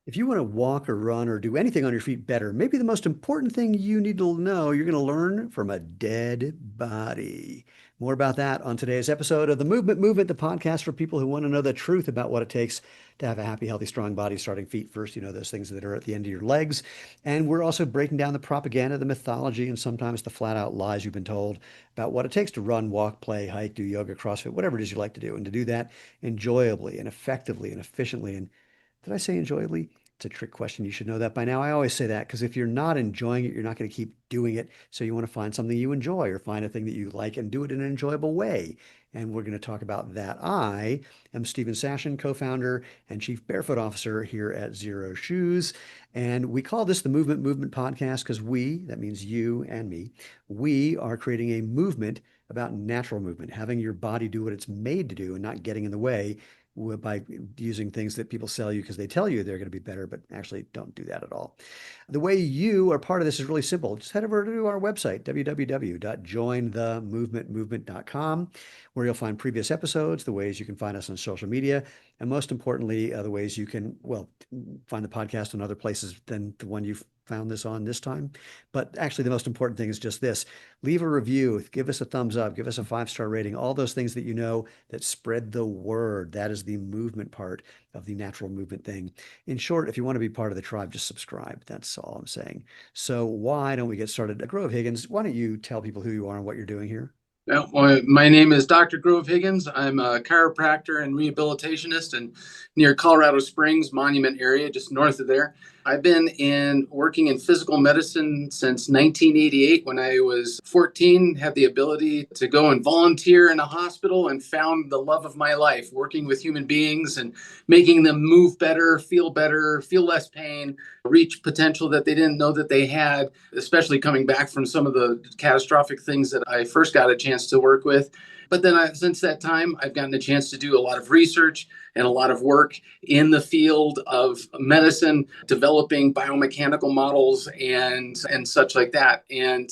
If you want to walk or run or do anything on your feet better, maybe the most important thing you need to know, you're going to learn from a dead body. More about that on today's episode of the Movement, the podcast for people who want to know the truth about what it takes to have a happy, healthy, strong body, starting feet first, those things that are at the end of your legs. And we're also breaking down the propaganda, the mythology, and sometimes the flat out lies you've been told about what it takes to run, walk, play, hike, do yoga, CrossFit, whatever it is you like to do, and to do that enjoyably and effectively and efficiently. And did I say enjoyably? It's a trick question. You should know that by now. I always say that because if you're not enjoying it, you're not going to keep doing it. So you want to find something you enjoy or find a thing that you like and do it in an enjoyable way. And we're going to talk about that. I am Stephen Sashen, co-founder and chief barefoot officer here at Zero Shoes. And we call this the Movement podcast because that means you and me, we are creating a movement about natural movement, having your body do what it's made to do and not getting in the way by using things that people sell you because they tell you they're going to be better, but actually don't do that at all. The way you are part of this is really simple. Just head over to our website, www.jointhemovementmovement.com, where you'll find previous episodes, the ways you can find us on social media, and most importantly, the ways you can, find the podcast in other places than the one you've found this on this time. But actually, the most important thing is just this. Leave a review, give us a thumbs up, give us a 5-star rating, all those things that you know that spread the word. That is the movement part of the natural movement thing. In short, if you want to be part of the tribe, just subscribe. That's all I'm saying. So why don't we get started? Grove Higgins, why don't you tell people who you are and what you're doing here? Well, my name is Dr. Grove Higgins. I'm a chiropractor and rehabilitationist in near Colorado Springs Monument area, just north of there. I've been working in physical medicine since 1988. When I was 14, had the ability to go and volunteer in a hospital and found the love of my life, working with human beings and making them move better, feel less pain, reach potential that they didn't know that they had, especially coming back from some of the catastrophic things that I first got a chance to work with. But then since that time, I've gotten a chance to do a lot of research and a lot of work in the field of medicine, developing biomechanical models and such like that. And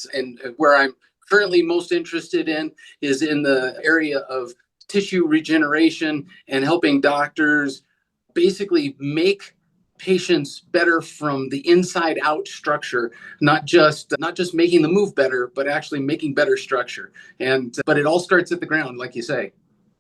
where I'm currently most interested in is in the area of tissue regeneration and helping doctors basically make patients better from the inside out structure, not just making the move better, but actually making better structure. But it all starts at the ground, like you say.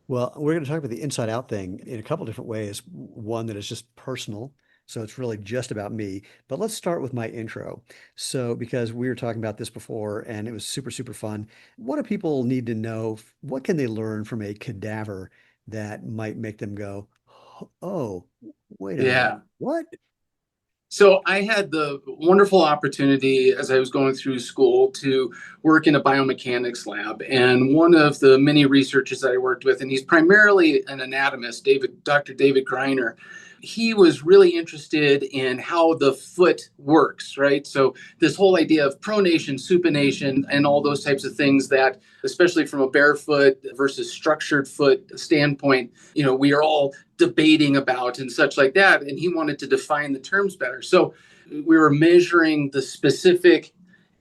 Well, we're going to talk about the inside out thing in a couple different ways. One that is just personal. So it's really just about me. But let's start with my intro. So, because we were talking about this before and it was super, super fun. What do people need to know? What can they learn from a cadaver that might make them go, oh, wait a minute, Yeah. what? So I had the wonderful opportunity as I was going through school to work in a biomechanics lab. And one of the many researchers that I worked with, and he's primarily an anatomist, Dr. David Greiner, he was really interested in how the foot works, right? So this whole idea of pronation, supination, and all those types of things that, especially from a barefoot versus structured foot standpoint, we are all debating about and such like that. And he wanted to define the terms better. So we were measuring the specific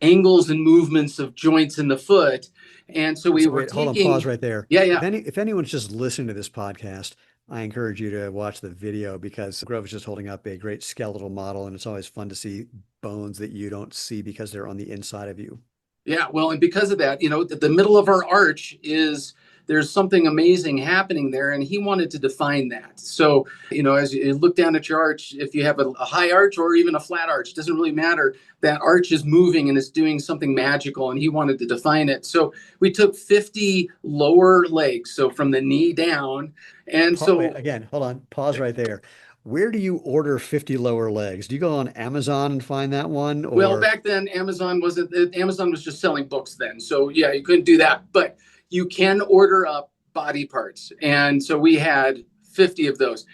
angles and movements of joints in the foot. And so we So were wait, hold on, pause taking, right there. yeah, If yeah. if anyone's just listening to this podcast, I encourage you to watch the video because Grove is just holding up a great skeletal model, and it's always fun to see bones that you don't see because they're on the inside of you. Yeah, well, and because of that, the middle of our arch there's something amazing happening there, and he wanted to define that. So, as you look down at your arch, if you have a high arch or even a flat arch, doesn't really matter. That arch is moving and it's doing something magical, and he wanted to define it. So we took 50 lower legs, so from the knee down, and Wait, so again, hold on, pause right there. Where do you order 50 lower legs? Do you go on Amazon and find that one, well, or back then Amazon was just selling books then. So yeah, you couldn't do that, but you can order up body parts. And so we had 50 of those.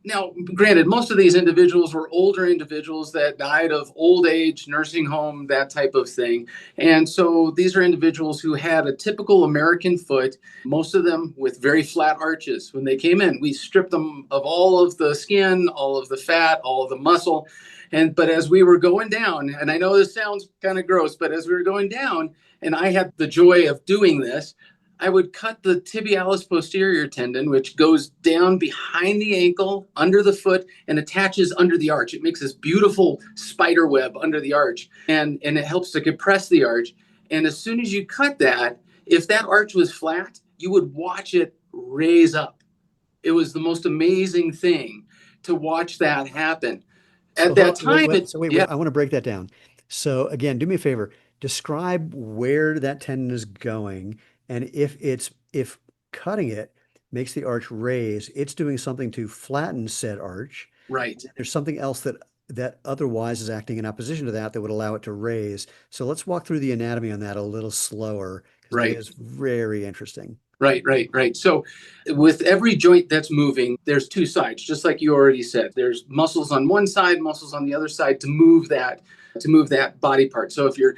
Now, granted, most of these individuals were older individuals that died of old age, nursing home, that type of thing. And so these are individuals who had a typical American foot, most of them with very flat arches. When they came in, we stripped them of all of the skin, all of the fat, all of the muscle. But as we were going down, and I know this sounds kind of gross, but as we were going down, and I had the joy of doing this, I would cut the tibialis posterior tendon, which goes down behind the ankle, under the foot, and attaches under the arch. It makes this beautiful spider web under the arch, and it helps to compress the arch. And as soon as you cut that, if that arch was flat, you would watch it raise up. It was the most amazing thing to watch that happen. At that time, wait, I want to break that down. So again, do me a favor, describe where that tendon is going, and if cutting it makes the arch raise, it's doing something to flatten said arch. right. There's something else that otherwise is acting in opposition to that would allow it to raise. So let's walk through the anatomy on that a little slower, because Right. it is very interesting. Right. So with every joint that's moving, there's two sides, just like you already said. There's muscles on one side, muscles on the other side to move that body part. So if you're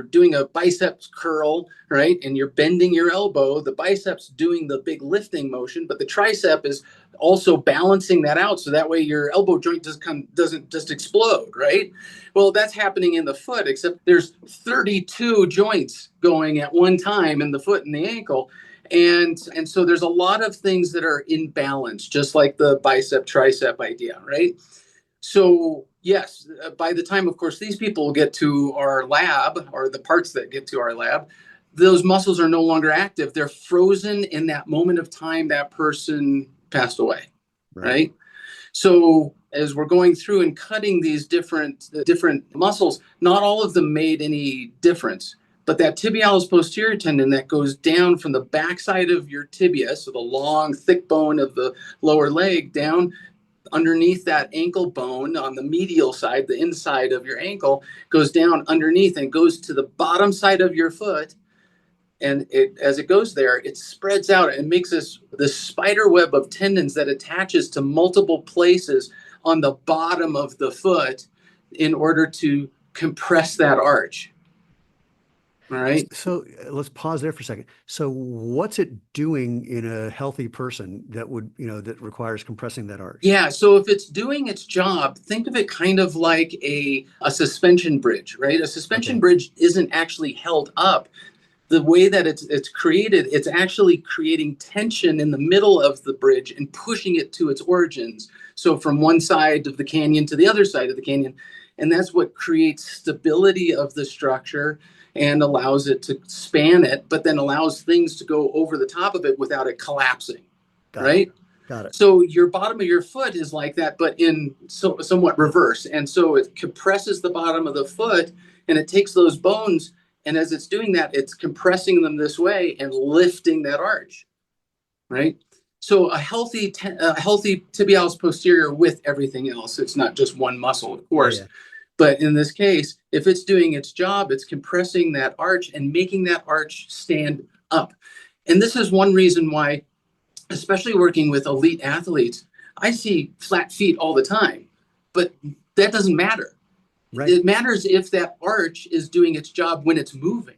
doing a biceps curl, right, and you're bending your elbow, the biceps doing the big lifting motion, but the tricep is also balancing that out, so that way your elbow joint doesn't just explode, right? Well, that's happening in the foot, except there's 32 joints going at one time in the foot and the ankle. And so there's a lot of things that are in balance, just like the bicep tricep idea, right? So yes, by the time, of course, these people get to our lab, or the parts that get to our lab, those muscles are no longer active. They're frozen in that moment of time that person passed away, right? So as we're going through and cutting these different muscles, not all of them made any difference. But that tibialis posterior tendon that goes down from the backside of your tibia, so the long, thick bone of the lower leg, down underneath that ankle bone on the medial side, the inside of your ankle, goes down underneath and goes to the bottom side of your foot. And as it goes there, it spreads out and makes this spider web of tendons that attaches to multiple places on the bottom of the foot in order to compress that arch. All right. So let's pause there for a second. So what's it doing in a healthy person that that requires compressing that arch? Yeah. So if it's doing its job, think of it kind of like a suspension bridge, right? A suspension bridge isn't actually held up. The way that it's created, it's actually creating tension in the middle of the bridge and pushing it to its origins. So from one side of the canyon to the other side of the canyon. And that's what creates stability of the structure and allows it to span it, but then allows things to go over the top of it without it collapsing, right? Got it. So your bottom of your foot is like that, but in somewhat reverse. And so it compresses the bottom of the foot, and it takes those bones, and as it's doing that, it's compressing them this way and lifting that arch, right? So a healthy tibialis posterior with everything else. It's not just one muscle, of course. Yeah. But in this case, if it's doing its job, it's compressing that arch and making that arch stand up. And this is one reason why, especially working with elite athletes, I see flat feet all the time. But that doesn't matter. Right. It matters if that arch is doing its job when it's moving,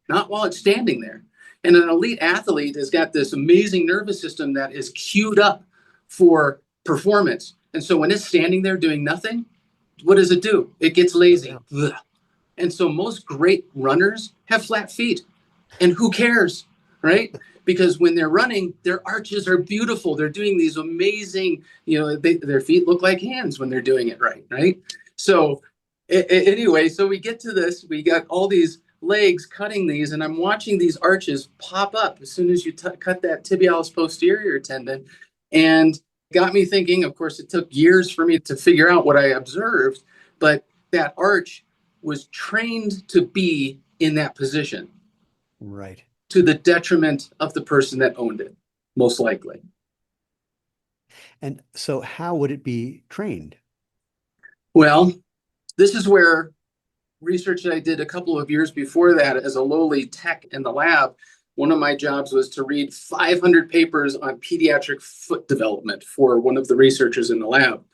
not while it's standing there. And an elite athlete has got this amazing nervous system that is queued up for performance. And so when it's standing there doing nothing, what does it do? It gets lazy. Yeah. And so most great runners have flat feet. And who cares, right? Because when they're running, their arches are beautiful. They're doing these amazing, their feet look like hands when they're doing it right? So anyway, so we get to this, we got all these legs cutting these, and I'm watching these arches pop up as soon as you cut that tibialis posterior tendon, and got me thinking. Of course, it took years for me to figure out what I observed, but that arch was trained to be in that position. Right. To the detriment of the person that owned it, most likely. And so how would it be trained? Well, this is where research that I did a couple of years before that as a lowly tech in the lab, one of my jobs was to read 500 papers on pediatric foot development for one of the researchers in the lab.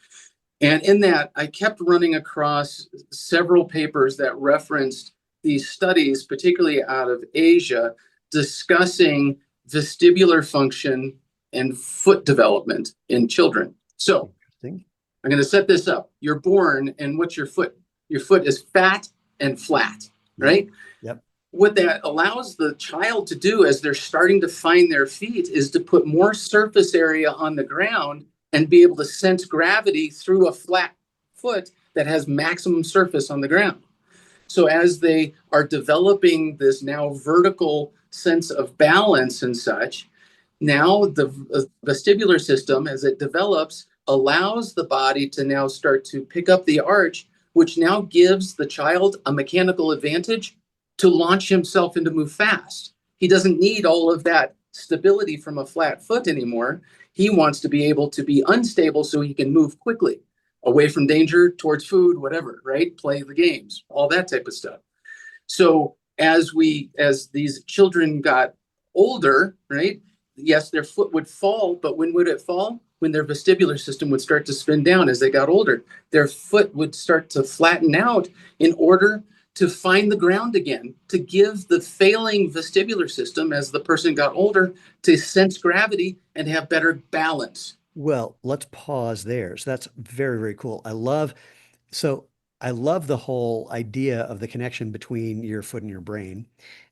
And in that, I kept running across several papers that referenced these studies, particularly out of Asia, discussing vestibular function and foot development in children. So I'm going to set this up. You're born, and what's your foot? Your foot is fat and flat, right? Yep. what that allows the child to do as they're starting to find their feet is to put more surface area on the ground and be able to sense gravity through a flat foot that has maximum surface on the ground. So as they are developing this now vertical sense of balance and such, now the vestibular system, as it develops, allows the body to now start to pick up the arch, which now gives the child a mechanical advantage to launch himself and to move fast. He doesn't need all of that stability from a flat foot anymore. He wants to be able to be unstable so he can move quickly away from danger, towards food, whatever, right? Play the games, all that type of stuff. So as these children got older, right? Yes, their foot would fall, but when would it fall? When their vestibular system would start to spin down as they got older. Their foot would start to flatten out in order to find the ground again, to give the failing vestibular system as the person got older to sense gravity and have better balance. Well, let's pause there. So that's very, very cool. So I love the whole idea of the connection between your foot and your brain.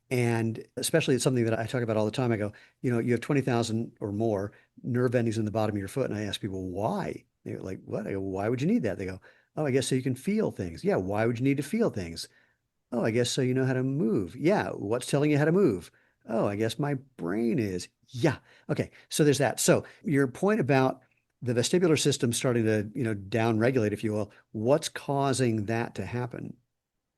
And especially it's something that I talk about all the time. I go, you have 20,000 or more nerve endings in the bottom of your foot. And I ask people, why? They're like, what? I go, why would you need that? They go, oh, I guess so you can feel things. Yeah. Why would you need to feel things? Oh, I guess so you know how to move. Yeah. What's telling you how to move? Oh, I guess my brain is. Yeah. Okay. So there's that. So your point about the vestibular system starting to, down regulate, if you will, what's causing that to happen?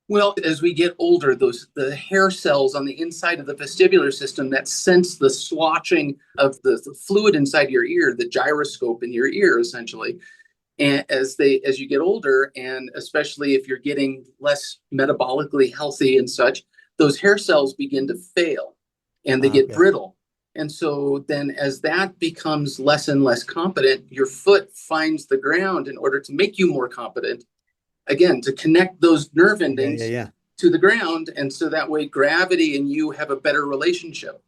Well, as we get older, the hair cells on the inside of the vestibular system that sense the sloshing of the fluid inside your ear, the gyroscope in your ear, essentially. And as you get older, and especially if you're getting less metabolically healthy and such, those hair cells begin to fail and they get Okay. brittle. And so then as that becomes less and less competent, your foot finds the ground in order to make you more competent, again, to connect those nerve Yeah, yeah, endings yeah. to the ground. And so that way gravity and you have a better relationship,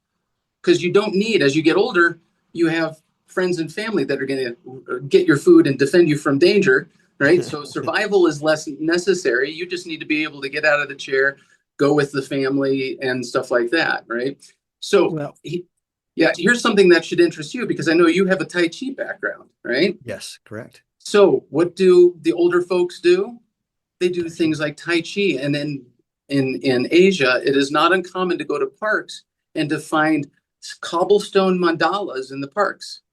because you don't need, as you get older, you have friends and family that are going to get your food and defend you from danger, right? So survival is less necessary. You just need to be able to get out of the chair, go with the family and stuff like that, right? So Well, yeah, here's something that should interest you, because I know you have a Tai Chi background, right? yes, correct. So what do the older folks do? They do Tai Chi. things like Tai Chi. And then in Asia, it is not uncommon to go to parks and to find cobblestone mandalas in the parks.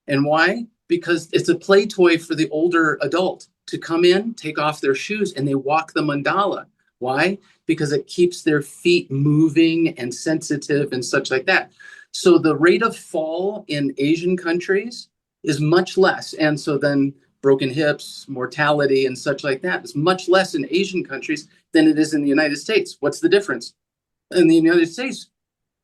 And why? Because it's a play toy for the older adult to come in, take off their shoes, and they walk the mandala. Why? Because it keeps their feet moving and sensitive and such like that. So the rate of fall in Asian countries is much less. And so then broken hips, mortality, and such like that is much less in Asian countries than it is in the United States. What's the difference? In the United States,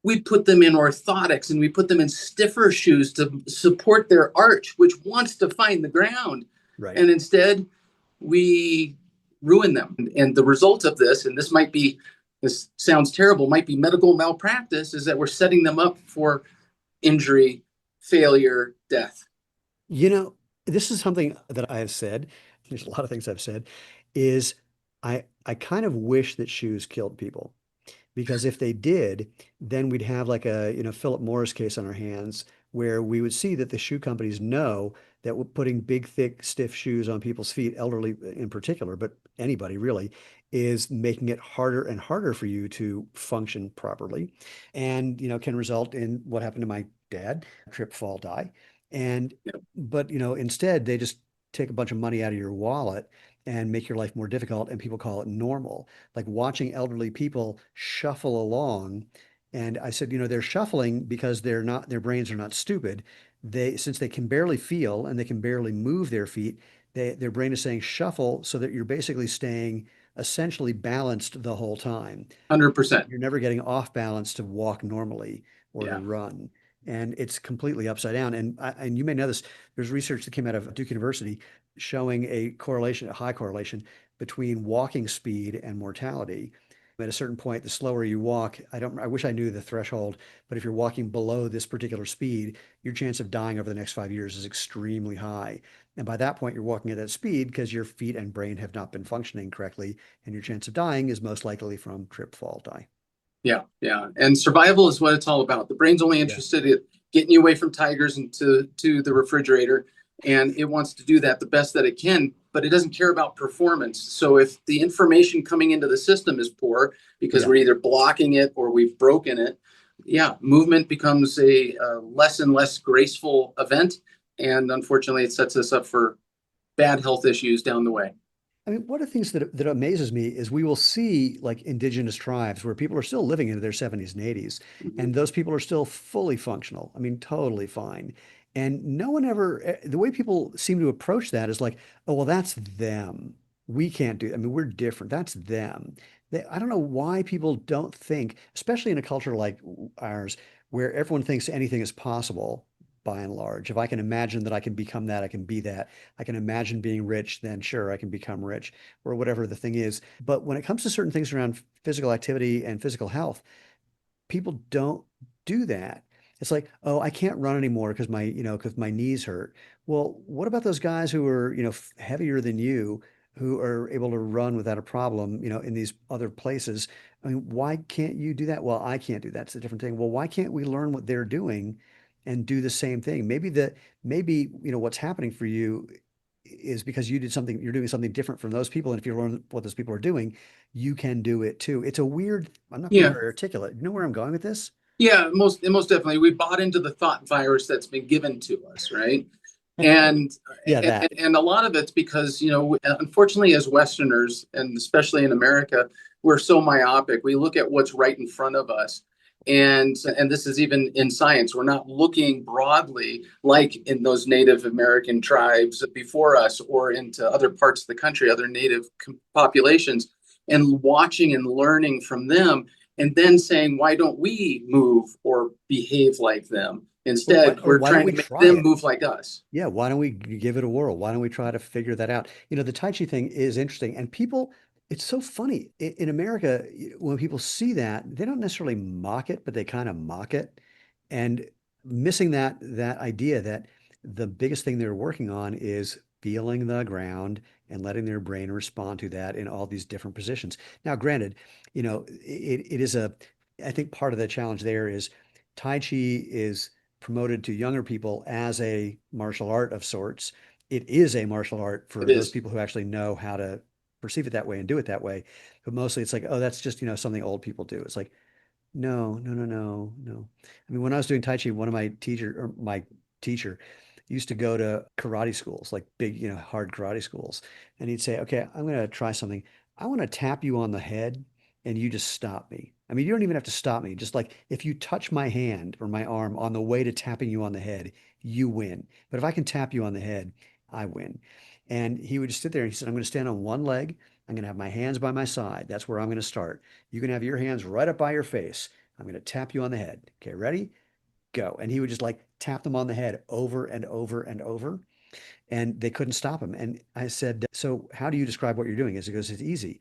we put them in orthotics and we put them in stiffer shoes to support their arch, which wants to find the ground. Right. And instead, we ruin them. And the result of this, and this sounds terrible, might be medical malpractice, is that we're setting them up for injury, failure, death. You know, this is something that I have said. There's a lot of things I've said, is I kind of wish that shoes killed people. Because if they did, then we'd have like a, Philip Morris case on our hands where we would see that the shoe companies know that putting big, thick, stiff shoes on people's feet, elderly in particular, but anybody really, is making it harder and harder for you to function properly. And, can result in what happened to my dad, trip, fall, die. And, but, instead they just take a bunch of money out of your wallet and make your life more difficult, and people call it normal, like watching elderly people shuffle along. And I said, they're shuffling because their brains are not stupid. Since they can barely feel and they can barely move their feet, their brain is saying shuffle so that you're basically staying essentially balanced the whole time. 100%. You're never getting off balance to walk normally or to Yeah. run. And it's completely upside down. And you may know this, there's research that came out of Duke University showing a high correlation between walking speed and mortality. At a certain point, the slower you walk, I wish I knew the threshold, but if you're walking below this particular speed, your chance of dying over the next 5 years is extremely high. And by that point, you're walking at that speed because your feet and brain have not been functioning correctly, and your chance of dying is most likely from trip, fall, die. Yeah, yeah. And survival is what it's all about. The brain's only Yeah. interested in getting you away from tigers and to the refrigerator. And it wants to do that the best that it can, but it doesn't care about performance. So if the information coming into the system is poor because Yeah. we're either blocking it or we've broken it, yeah, movement becomes a less and less graceful event. And unfortunately, it sets us up for bad health issues down the way. I mean, one of the things that amazes me is we will see like indigenous tribes where people are still living into their 70s and 80s, Mhm. and those people are still fully functional. I mean, totally fine. And no one ever, the way people seem to approach that is like, oh, well, that's them. We can't do, I mean, we're different. That's them. I don't know why people don't think, especially in a culture like ours, where everyone thinks anything is possible by and large. If I can imagine that I can become that, I can be that. I can imagine being rich, then sure, I can become rich or whatever the thing is. But when it comes to certain things around physical activity and physical health, people don't do that. It's like, oh, I can't run anymore because because my knees hurt. Well, what about those guys who are, heavier than you, who are able to run without a problem, in these other places? I mean, why can't you do that? Well, I can't do that. It's a different thing. Well, why can't we learn what they're doing and do the same thing? Maybe, what's happening for you is because you're doing something different from those people. And if you learn what those people are doing, you can do it too. It's a weird, I'm not being Yeah. very articulate. You know where I'm going with this? Yeah, most definitely. We bought into the thought virus that's been given to us, right? And Yeah, that. and a lot of it's because, unfortunately, as Westerners, and especially in America, we're so myopic. We look at what's right in front of us. And this is even in science. We're not looking broadly like in those Native American tribes before us or into other parts of the country, other Native populations, and watching and learning from them and then saying, why don't we move or behave like them? Instead, Or we're why don't trying we to make try them it? move like us. Yeah, why don't we give it a whirl? Why don't we try to figure that out? The Tai Chi thing is interesting. And people, it's so funny. In America, when people see that, they don't necessarily mock it, but they kind of mock it. And missing that idea that the biggest thing they're working on is feeling the ground and letting their brain respond to that in all these different positions. Now, granted, it is I think part of the challenge there is Tai Chi is promoted to younger people as a martial art of sorts. It is a martial art It for those is. people who actually know how to perceive it that way and do it that way. But mostly it's like, oh, that's just, something old people do. It's like, no, no, no, no, no. I mean, when I was doing Tai Chi, one of my teacher used to go to karate schools, like big, hard karate schools. And he'd say, okay, I'm going to try something. I want to tap you on the head and you just stop me. I mean, you don't even have to stop me. Just like if you touch my hand or my arm on the way to tapping you on the head, you win. But if I can tap you on the head, I win. And he would just sit there and he said, I'm going to stand on one leg. I'm going to have my hands by my side. That's where I'm going to start. You can have your hands right up by your face. I'm going to tap you on the head. Okay, ready? Go. And he would just like tap them on the head over and over and over. And they couldn't stop him. And I said, so how do you describe what you're doing? He goes, it's easy.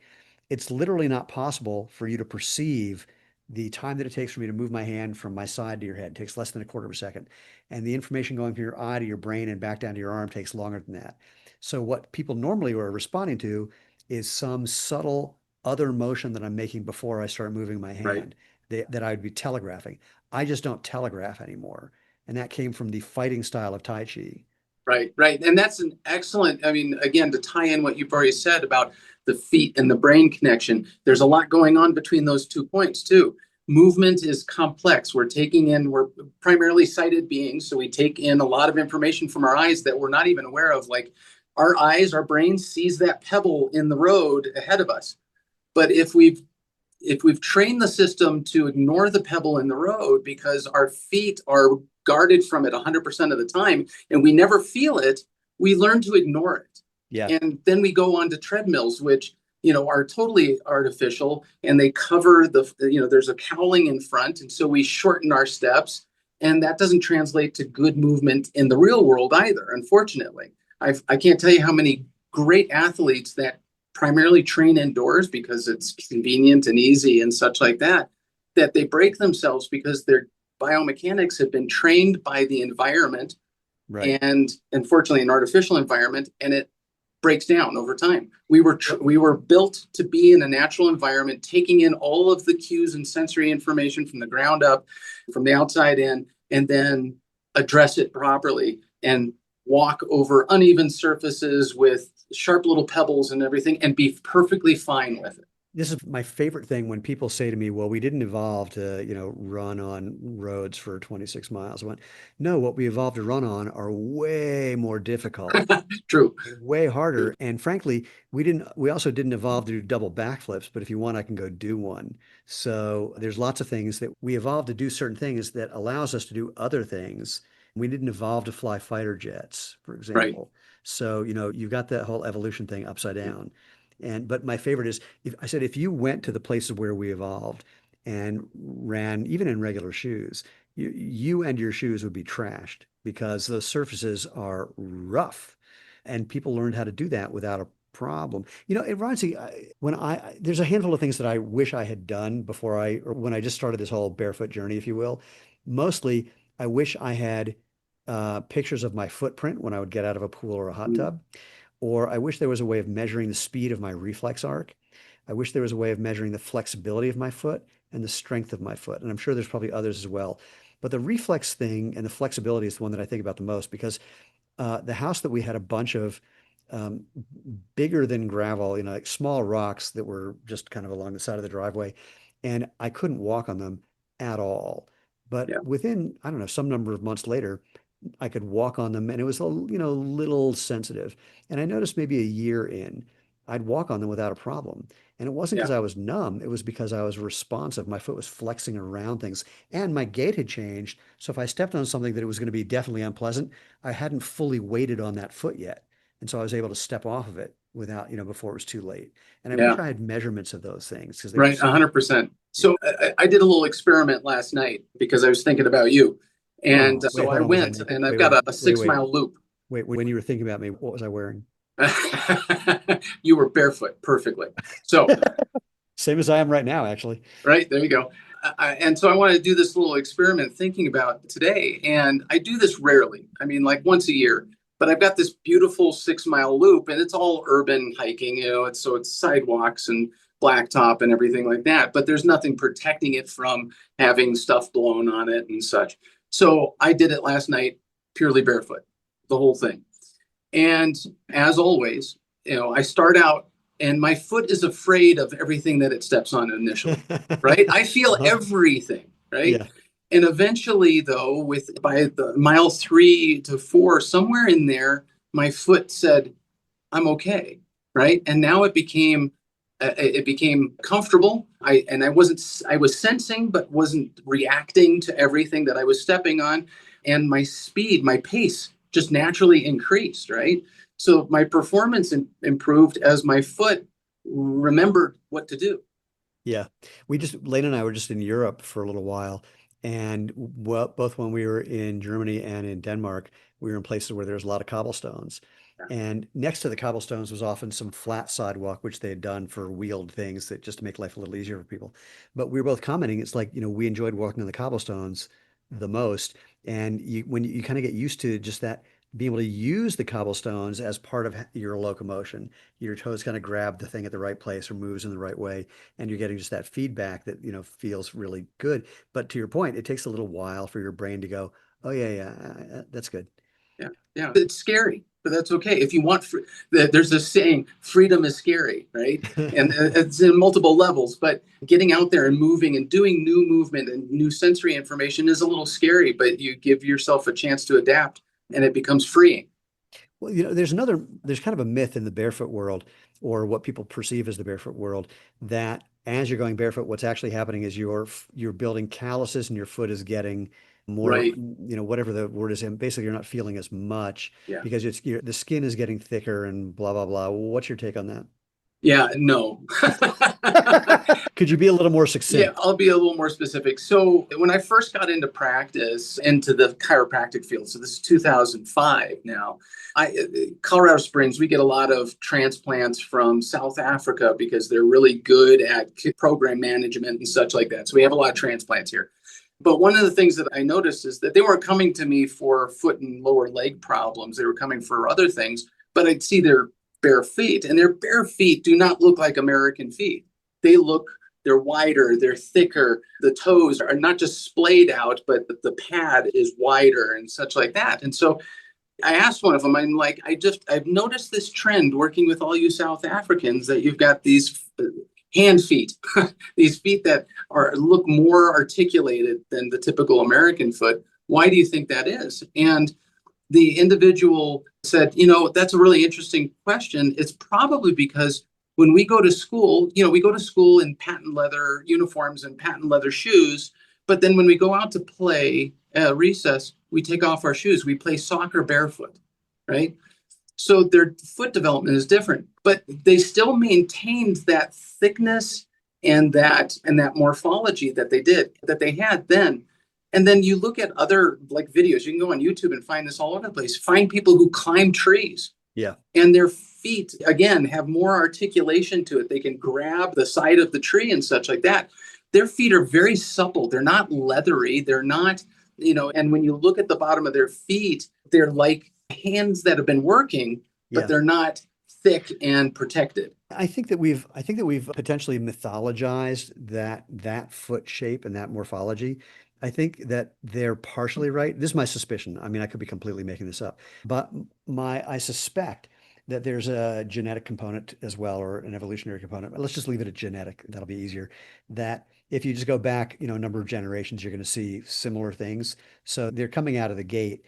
It's literally not possible for you to perceive the time that it takes for me to move my hand from my side to your head. It takes less than a quarter of a second. And the information going from your eye to your brain and back down to your arm takes longer than that. So what people normally are responding to is some subtle other motion that I'm making before I start moving my Right. hand that I would be telegraphing. I just don't telegraph anymore. And that came from the fighting style of Tai Chi. Right, right. And that's an excellent, I mean, again, to tie in what you've already said about the feet and the brain connection, there's a lot going on between those 2 points, too. Movement is complex. We're primarily sighted beings, so we take in a lot of information from our eyes that we're not even aware of. Like our eyes, our brain sees that pebble in the road ahead of us. But if we've trained the system to ignore the pebble in the road because our feet are guarded from it 100% of the time and we never feel it, we learn to ignore it. Yeah. And then we go on to treadmills, which are totally artificial, and they cover there's a cowling in front, and so we shorten our steps, and that doesn't translate to good movement in the real world either, unfortunately. I can't tell you how many great athletes that primarily train indoors because it's convenient and easy and such like that they break themselves because their biomechanics have been trained by the environment Right. and unfortunately an artificial environment, and it breaks down over time. We were built to be in a natural environment, taking in all of the cues and sensory information from the ground up, from the outside in, and then address it properly and walk over uneven surfaces with sharp little pebbles and everything and be perfectly fine with it. This is my favorite thing when people say to me, well, we didn't evolve to, run on roads for 26 miles. I went, no, what we evolved to run on are way more difficult, True. way harder. And frankly, we also didn't evolve to do double backflips, but if you want, I can go do one. So there's lots of things that we evolved to do certain things that allows us to do other things. We didn't evolve to fly fighter jets, for Right. example. So, you've got that whole evolution thing upside down. But my favorite is if you went to the places where we evolved and ran even in regular shoes, you and your shoes would be trashed because those surfaces are rough, and people learned how to do that without a problem. It reminds me there's a handful of things that I wish I had done or when I just started this whole barefoot journey, if you will. Mostly, I wish I had pictures of my footprint when I would get out of a pool or a hot tub. Or I wish there was a way of measuring the speed of my reflex arc. I wish there was a way of measuring the flexibility of my foot and the strength of my foot. And I'm sure there's probably others as well. But the reflex thing and the flexibility is the one that I think about the most because the house that we had a bunch of um, bigger than gravel, like small rocks that were just kind of along the side of the driveway. And I couldn't walk on them at all. But Yeah. within, I don't know, some number of months later, I could walk on them and it was a little sensitive. And I noticed maybe a year in, I'd walk on them without a problem. And it wasn't because Yeah. I was numb, it was because I was responsive. My foot was flexing around things and my gait had changed. So if I stepped on something that it was going to be definitely unpleasant, I hadn't fully weighted on that foot yet. And so I was able to step off of it without, before it was too late. And I wish Yeah. I had measurements of those things because they were Right. so, 100%. So I did a little experiment last night because I was thinking about you. And oh, wait, so I hold on. Was I went naked? and I've Wait, got wait, a wait, 6 mile loop. wait. When you were thinking about me, what was I wearing? You were barefoot perfectly. So, Same as I am right now, actually. right, there you go. And so I wanted to do this little experiment thinking about today. And I do this rarely. I mean, like once a year. But I've got this beautiful 6 mile loop and it's all urban hiking, it's sidewalks and blacktop and everything like that. But there's nothing protecting it from having stuff blown on it and such. So I did it last night purely barefoot, the whole thing. And as always, I start out and my foot is afraid of everything that it steps on initially, right? I feel Uh-huh. everything, right? Yeah. And eventually, though, by the mile 3 to 4, somewhere in there, my foot said, "I'm okay," right? And now it became comfortable. I was sensing, but wasn't reacting to everything that I was stepping on, and my speed, my pace, just naturally increased, right? So my performance improved as my foot remembered what to do. Yeah. Lane and I were just in Europe for a little while. And both when we were in Germany and in Denmark, we were in places where there was a lot of cobblestones. And next to the cobblestones was often some flat sidewalk, which they had done for wheeled things that just to make life a little easier for people. But we were both commenting, it's like, we enjoyed walking on the cobblestones the most. And when you kind of get used to just that, being able to use the cobblestones as part of your locomotion, your toes kind of grab the thing at the right place or moves in the right way and you're getting just that feedback that feels really good. But to your point, it takes a little while for your brain to go, oh yeah, yeah, that's good. Yeah, yeah, it's scary, but that's okay. If you want, there's this saying, freedom is scary, right? And it's in multiple levels, but getting out there and moving and doing new movement and new sensory information is a little scary, but you give yourself a chance to adapt and it becomes freeing. Well, there's kind of a myth in the barefoot world, or what people perceive as the barefoot world, that as you're going barefoot, what's actually happening is you're building calluses and your foot is getting more, Right. whatever the word is, and basically you're not feeling as much Yeah. because the skin is getting thicker and blah blah blah. What's your take on that? Yeah, no. Could you be a little more Yeah, succinct? I'll be a little more specific. So when I first got into practice, into the chiropractic field, so this is 2005 now, Colorado Springs, we get a lot of transplants from South Africa because they're really good at program management and such like that. So we have a lot of transplants here. But one of the things that I noticed is that they weren't coming to me for foot and lower leg problems. They were coming for other things, but I'd see bare feet, and their bare feet do not look like American feet. They're wider, they're thicker. The toes are not just splayed out, but the pad is wider and such like that. And so I asked one of them, I'm like, I've noticed this trend working with all you South Africans that you've got these hand feet, these feet that look more articulated than the typical American foot. Why do you think that is? And the individual said, that's a really interesting question. It's probably because when we go to school, we go to school in patent leather uniforms and patent leather shoes. But then when we go out to play recess, we take off our shoes. We play soccer barefoot, right? So their foot development is different, but they still maintained that thickness and that morphology that they had then. And then you look at other like videos, you can go on YouTube and find this all over the place. Find people who climb trees. Yeah. And their feet, again, have more articulation to it. They can grab the side of the tree and such like that. Their feet are very supple. They're not leathery. They're not, and when you look at the bottom of their feet, they're like hands that have been working, but they're not thick and protected. I think that we've potentially mythologized that foot shape and that morphology. I think that they're partially right. This is my suspicion. I mean, I could be completely making this up, but I suspect that there's a genetic component as well, or an evolutionary component. Let's just leave it at genetic. That'll be easier. That if you just go back, a number of generations, you're going to see similar things. So they're coming out of the gate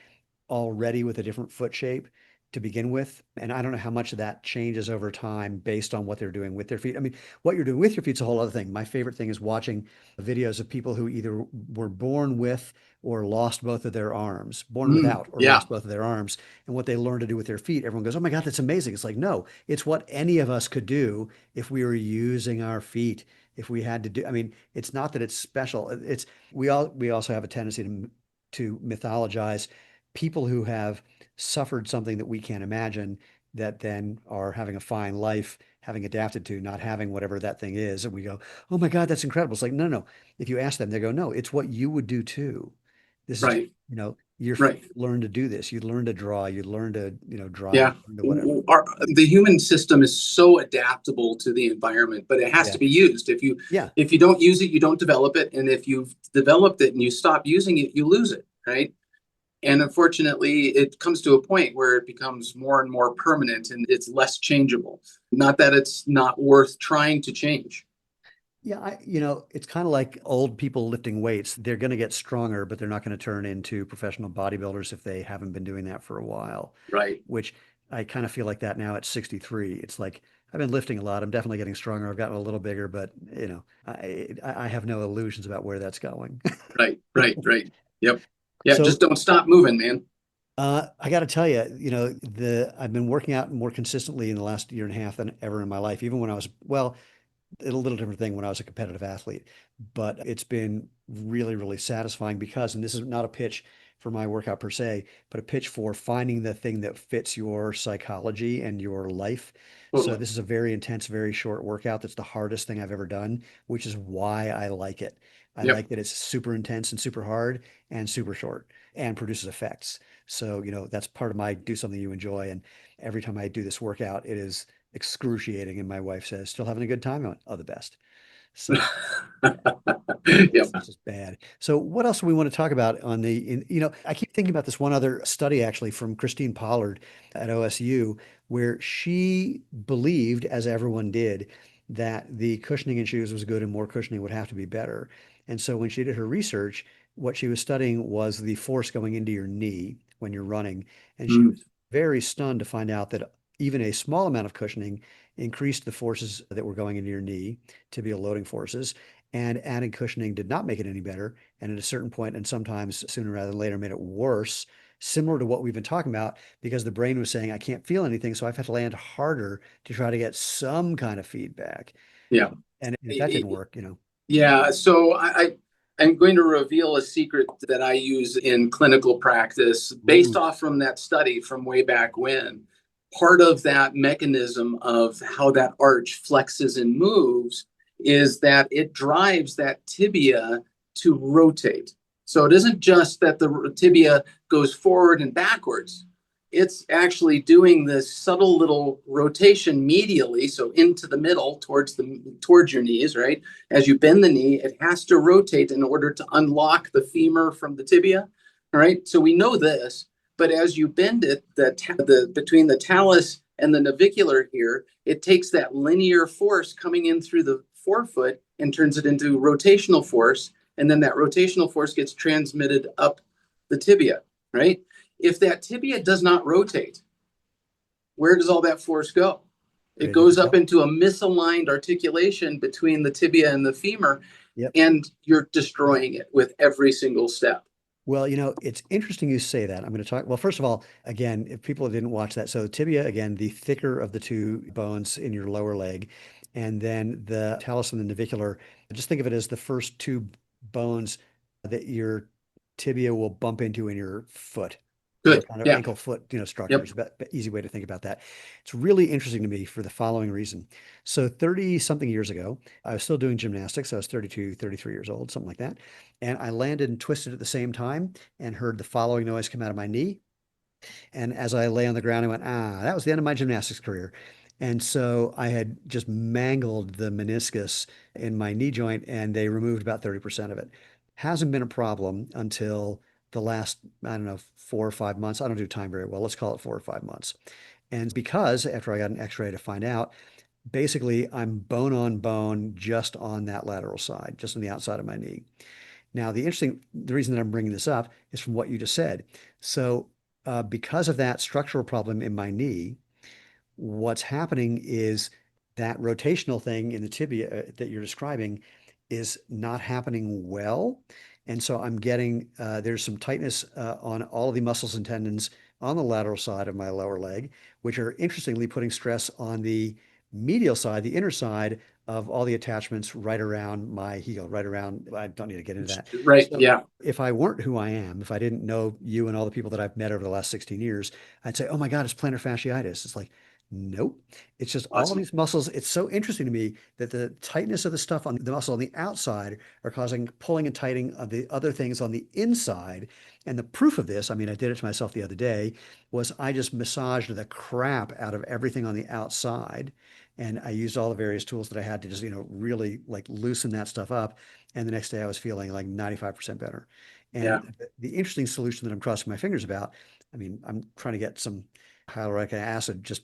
already with a different foot shape to begin with. And I don't know how much of that changes over time based on what they're doing with their feet. I mean, what you're doing with your feet is a whole other thing. My favorite thing is watching videos of people who either were born with or lost both of their arms, born without or lost both of their arms, and what they learn to do with their feet. Everyone goes, oh my God, that's amazing. It's like, no, it's what any of us could do if we were using our feet, if we had to do, I mean, it's not that it's special. We also have a tendency to mythologize people who have suffered something that we can't imagine, that then are having a fine life, having adapted to not having whatever that thing is. And we go, oh my God, that's incredible. It's like, no. If you ask them, they go, no, it's what you would do too. This is, your learn to do this. You learn to draw, you learn to, drive, Yeah. learn to whatever. The human system is so adaptable to the environment, but it has to be used. If you don't use it, you don't develop it. And if you've developed it and you stop using it, you lose it, right? And unfortunately, it comes to a point where it becomes more and more permanent and it's less changeable. Not that it's not worth trying to change. Yeah, it's kind of like old people lifting weights. They're going to get stronger, but they're not going to turn into professional bodybuilders if they haven't been doing that for a while. Right. Which I kind of feel like that now at 63. It's like I've been lifting a lot. I'm definitely getting stronger. I've gotten a little bigger, but I have no illusions about where that's going. Right. Yep. Yeah, So, just don't stop moving, man. I got to tell you, I've been working out more consistently in the last year and a half than ever in my life, even when I was, well, a little different thing when I was a competitive athlete, but it's been really, really satisfying because, and this is not a pitch for my workout per se, but a pitch for finding the thing that fits your psychology and your life. So this is a very intense, very short workout. That's the hardest thing I've ever done, which is why I like it. I like that it's super intense and super hard and super short and produces effects. So, that's part of my do something you enjoy. And every time I do this workout, it is excruciating. And my wife says, still having a good time on, oh, the best. So it's just bad. So what else do we want to talk about on I keep thinking about this one other study actually from Christine Pollard at OSU, where she believed, as everyone did, that the cushioning in shoes was good and more cushioning would have to be better. And so when she did her research, what she was studying was the force going into your knee when you're running. And she was very stunned to find out that even a small amount of cushioning increased the forces that were going into your knee, tibial loading forces, and adding cushioning did not make it any better. And at a certain point, and sometimes sooner rather than later, made it worse, similar to what we've been talking about, because the brain was saying, I can't feel anything, so I've had to land harder to try to get some kind of feedback. Yeah. And if that didn't work, Yeah. So I'm going to reveal a secret that I use in clinical practice based off from that study from way back when. Part of that mechanism of how that arch flexes and moves is that it drives that tibia to rotate. So it isn't just that the tibia goes forward and backwards. it's actually doing this subtle little rotation medially, so into the middle towards your knees, right? As you bend the knee, it has to rotate in order to unlock the femur from the tibia, all right? So we know this, but as you bend it, between the talus and the navicular here, it takes that linear force coming in through the forefoot and turns it into rotational force, and then that rotational force gets transmitted up the tibia, right? If that tibia does not rotate, where does all that force go? It Right into goes the up pelvis. into a misaligned articulation between the tibia and the femur, Yep. and you're destroying it with every single step. Well, it's interesting you say that. I'm going to talk. Well, first of all, again, if people didn't watch that, so tibia, again, the thicker of the two bones in your lower leg, and then the talus and the navicular, just think of it as the first two bones that your tibia will bump into in your foot. Good. Kind of Yeah. ankle foot, Yep. structures, but easy way to think about that. It's really interesting to me for the following reason. So 30 something years ago, I was still doing gymnastics. I was 32, 33 years old, something like that. And I landed and twisted at the same time and heard the following noise come out of my knee. And as I lay on the ground, I went, that was the end of my gymnastics career. And so I had just mangled the meniscus in my knee joint, and they removed about 30% of it. Hasn't been a problem until the last, I don't know, 4 or 5 months. I don't do time very well. Let's call it 4 or 5 months. And because after I got an x-ray to find out, basically I'm bone on bone just on that lateral side, just on the outside of my knee. Now, the reason that I'm bringing this up is from what you just said. So, because of that structural problem in my knee, what's happening is that rotational thing in the tibia that you're describing is not happening well. And so I'm getting, there's some tightness on all of the muscles and tendons on the lateral side of my lower leg, which are interestingly putting stress on the medial side, the inner side of all the attachments right around my heel, right around, I don't need to get into that. Right. So Yeah. if I weren't who I am, if I didn't know you and all the people that I've met over the last 16 years, I'd say, oh my God, it's plantar fasciitis. It's like, nope. It's just all of Awesome. these muscles. It's so interesting to me that the tightness of the stuff on the muscle on the outside are causing pulling and tightening of the other things on the inside. And the proof of this, I mean, I did it to myself the other day, was I just massaged the crap out of everything on the outside. And I used all the various tools that I had to just, really like loosen that stuff up. And the next day I was feeling like 95% better. Yeah. And the interesting solution that I'm crossing my fingers about, I mean, I'm trying to get some hyaluronic acid just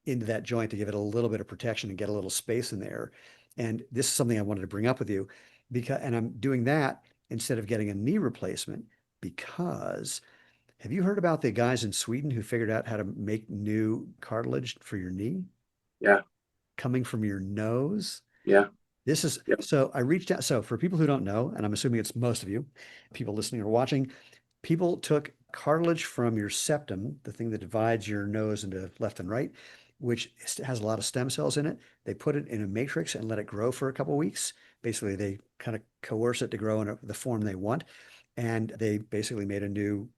into that joint to give it a little bit of protection and get a little space in there. And this is something I wanted to bring up with you and I'm doing that instead of getting a knee replacement because have you heard about the guys in Sweden who figured out how to make new cartilage for your knee Yeah. coming from your nose? Yeah. This is Yep. so I reached out. So for people who don't know, and I'm assuming it's most of you, people listening or watching, people took cartilage from your septum, the thing that divides your nose into left and right, which has a lot of stem cells in it. They put it in a matrix and let it grow for a couple of weeks. Basically, they kind of coerce it to grow in the form they want. And they basically made a new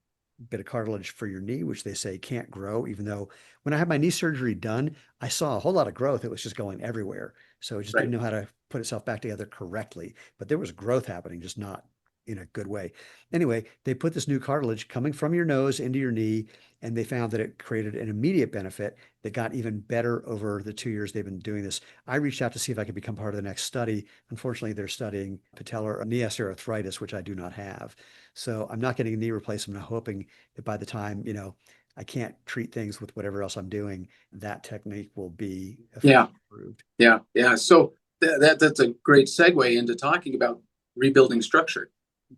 bit of cartilage for your knee, which they say can't grow, even though when I had my knee surgery done, I saw a whole lot of growth. It was just going everywhere. So it just didn't Right. know how to put itself back together correctly. But there was growth happening, just not in a good way. Anyway, they put this new cartilage coming from your nose into your knee, and they found that it created an immediate benefit that got even better over the 2 years they've been doing this. I reached out to see if I could become part of the next study. Unfortunately, they're studying patellar knee osteoarthritis, which I do not have. So I'm not getting a knee replacement. I'm hoping that by the time, I can't treat things with whatever else I'm doing, that technique will be Yeah. officially approved. Yeah. Yeah. So that's a great segue into talking about rebuilding structure.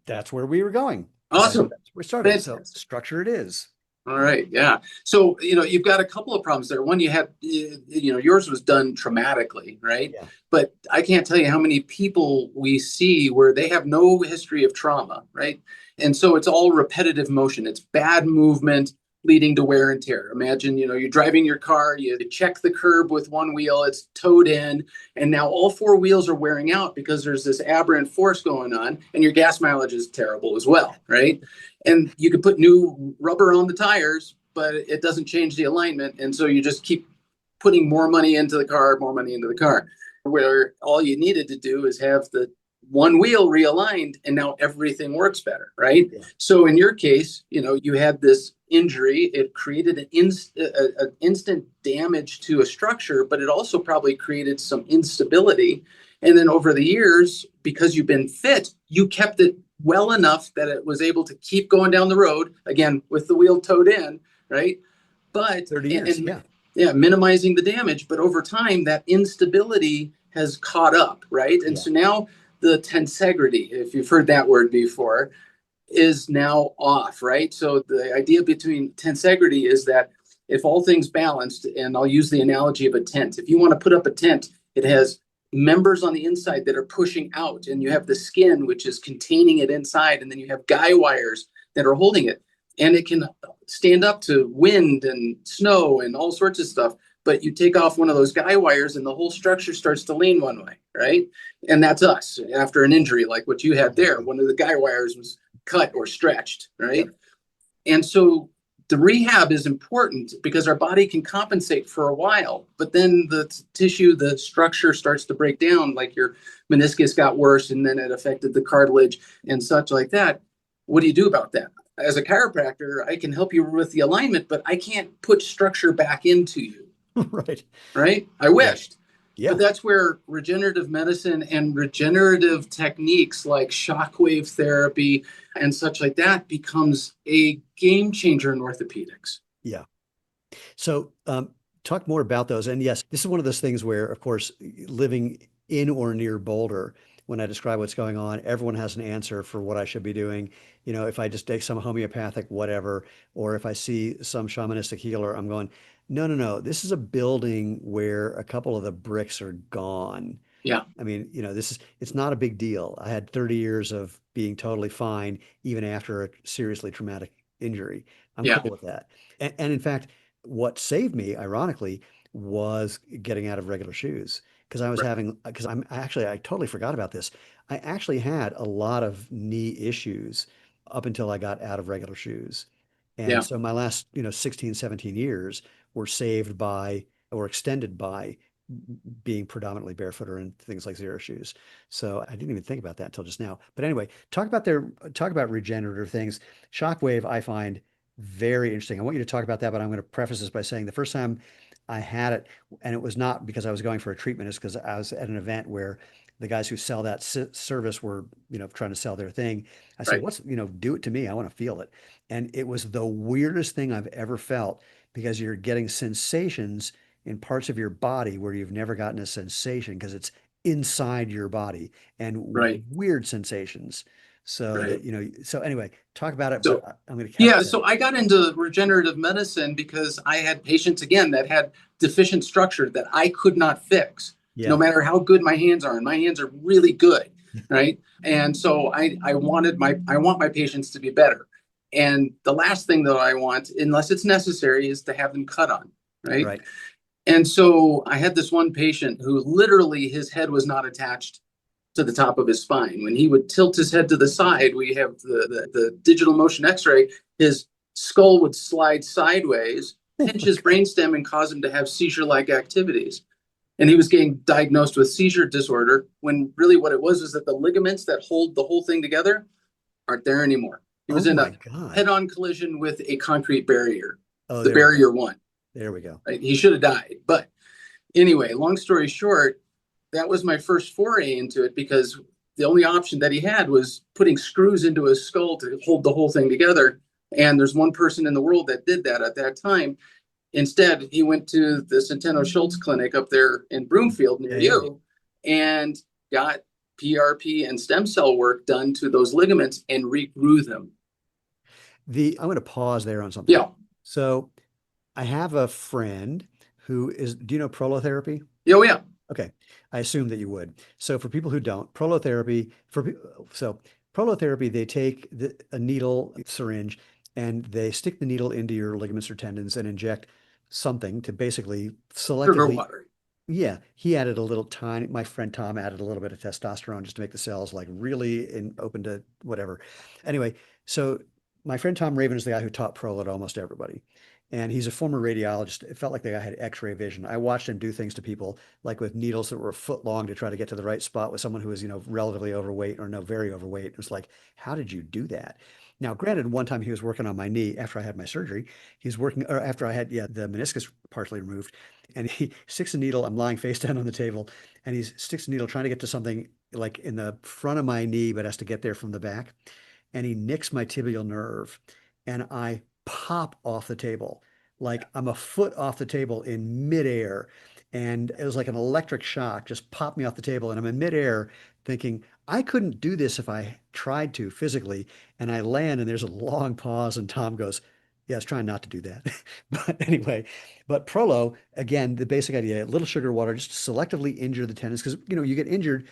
That's where we were going. That's Awesome. where we started. So Fantastic. structure it is. All right. Yeah. So, you've got a couple of problems there. One, yours was done traumatically, right? Yeah. But I can't tell you how many people we see where they have no history of trauma, right? And so it's all repetitive motion. It's bad movement leading to wear and tear. Imagine, you're driving your car, you check the curb with one wheel, it's towed in, and now all four wheels are wearing out because there's this aberrant force going on, and your gas mileage is terrible as well, right? And you could put new rubber on the tires, but it doesn't change the alignment. And so you just keep putting more money into the car, more money into the car, where all you needed to do is have one wheel realigned and now everything works better, right? Yeah. So in your case, you had this injury. It created an instant damage to a structure, but it also probably created some instability. And then over the years, because you've been fit, you kept it well enough that it was able to keep going down the road, again, with the wheel towed in, right? But 30 years. Yeah. yeah, minimizing the damage. But over time, that instability has caught up, right? And Yeah. so now the tensegrity, if you've heard that word before, is now off, right? So the idea between tensegrity is that if all things balanced, and I'll use the analogy of a tent, if you want to put up a tent, it has members on the inside that are pushing out, and you have the skin, which is containing it inside, and then you have guy wires that are holding it. And it can stand up to wind and snow and all sorts of stuff. But you take off one of those guy wires and the whole structure starts to lean one way, right? And that's us after an injury like what you had there. One of the guy wires was cut or stretched, right? Yep. And so the rehab is important because our body can compensate for a while, but then the tissue, the structure starts to break down, like your meniscus got worse and then it affected the cartilage and such like that. What do you do about that? As a chiropractor, I can help you with the alignment, but I can't put structure back into you. Right. Right? I wished. Yeah. But that's where regenerative medicine and regenerative techniques like shockwave therapy and such like that becomes a game changer in orthopedics. Yeah. So talk more about those. And yes, this is one of those things where, of course, living in or near Boulder, when I describe what's going on, everyone has an answer for what I should be doing. If I just take some homeopathic whatever, or if I see some shamanistic healer, I'm going, no, no, no. This is a building where a couple of the bricks are gone. Yeah. I mean, it's not a big deal. I had 30 years of being totally fine, even after a seriously traumatic injury. I'm Yeah. cool with that. And in fact, what saved me, ironically, was getting out of regular shoes because I totally forgot about this. I actually had a lot of knee issues up until I got out of regular shoes. And Yeah. so my last, 16, 17 years were saved by or extended by being predominantly barefoot or in things like zero shoes. So I didn't even think about that until just now. But anyway, talk about regenerative things. Shockwave, I find very interesting. I want you to talk about that, but I'm going to preface this by saying the first time I had it, and it was not because I was going for a treatment, it's because I was at an event where the guys who sell that service were, trying to sell their thing. I said, Right. do it to me. I want to feel it. And it was the weirdest thing I've ever felt because you're getting sensations in parts of your body where you've never gotten a sensation because it's inside your body and Right. weird sensations. So Right. that, so anyway, talk about it, but So I'm going to yeah, couch that. so I got into regenerative medicine because I had patients again that had deficient structure that I could not fix, no Yeah. matter how good my hands are, and my hands are really good, right? And so I want my patients to be better. And the last thing that I want, unless it's necessary, is to have them cut on, right? Right. And so I had this one patient who literally his head was not attached to the top of his spine. When he would tilt his head to the side, we have the digital motion x-ray, his skull would slide sideways, Oh pinch my his God. brainstem and cause him to have seizure-like activities. And he was getting diagnosed with seizure disorder when really what it was that the ligaments that hold the whole thing together aren't there anymore. He Oh was in my a God. head-on collision with a concrete barrier. Oh, The there we go. barrier won. There we go. Right? He should have died. But anyway, long story short, that was my first foray into it because the only option that he had was putting screws into his skull to hold the whole thing together. And there's one person in the world that did that at that time. Instead, he went to the Centeno Schultz Clinic up there in Broomfield near Yeah, yeah. you and got PRP and stem cell work done to those ligaments and regrew them. I'm going to pause there on something. Yeah. So I have a friend do you know prolotherapy? Oh, yeah. Okay. I assume that you would. So for people who don't, prolotherapy, they take a needle syringe and they stick the needle into your ligaments or tendons and inject something to basically Sugar selectively. water. Yeah, my friend Tom added a little bit of testosterone just to make the cells like really open to whatever. Anyway, so my friend Tom Raven is the guy who taught Prolo to almost everybody. And he's a former radiologist. It felt like the guy had X-ray vision. I watched him do things to people, like with needles that were a foot long to try to get to the right spot with someone who was, relatively overweight or no, very overweight. It was like, how did you do that? Now, granted, one time he was working on my knee after I had my surgery. He was working, or after I had, yeah, the meniscus partially removed, and he sticks a needle. I'm lying face down on the table, and he sticks a needle trying to get to something like in the front of my knee, but has to get there from the back. And he nicks my tibial nerve, and I pop off the table. Like I'm a foot off the table in midair. And it was like an electric shock, just popped me off the table. And I'm in midair thinking, I couldn't do this if I tried to physically. And I land, and there's a long pause, and Tom goes, yeah, I was trying not to do that. But anyway, but Prolo, again, the basic idea, little sugar water, just selectively injure the tendons because, you get injured,